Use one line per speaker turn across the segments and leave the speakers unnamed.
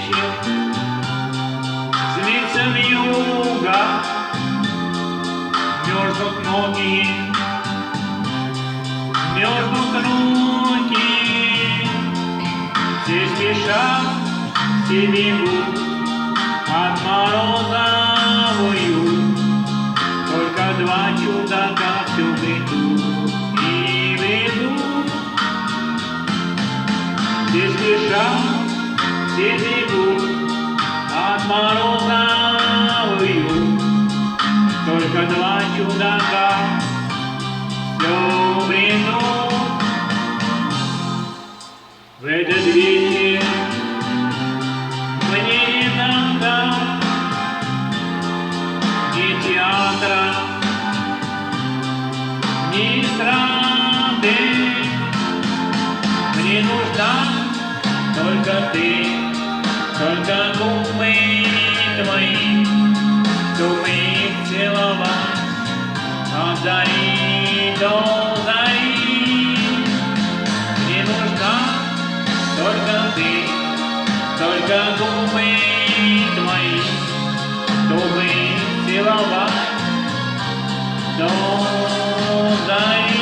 вечер, злится вьюга, мерзнут ноги, мерзнут руки, все спешат, все бегут от мороза в уют. Только два чудака все ведут и ведут. Все спешат, все бегут от мороза в уют. Только два чудака все ведут. В этот вечер мне не надо ни театра, ни эстрады. Мне нужна только ты, только губы твои, чтобы их целовать от зари до зари. Мне нужна только ты, только губы твои, чтобы их целовать до зари.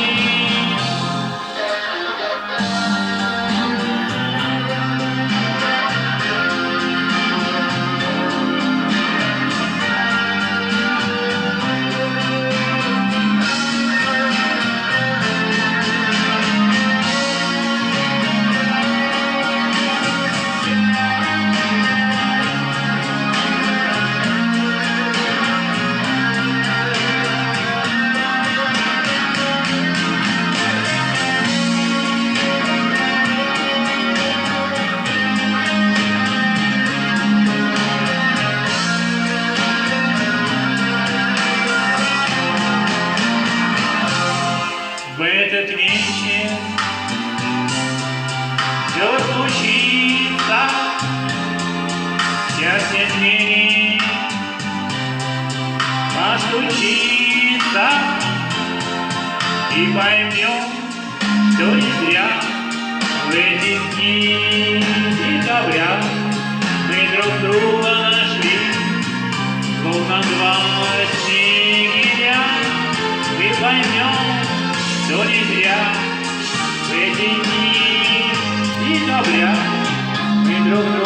В этот вечер все случится, сердце двери постучится, и поймем, что не зря в эти дни декабря мы друг друга нашли, словно два снегиря. Мы поймем, что не зря в эти дни декабря мы друг друга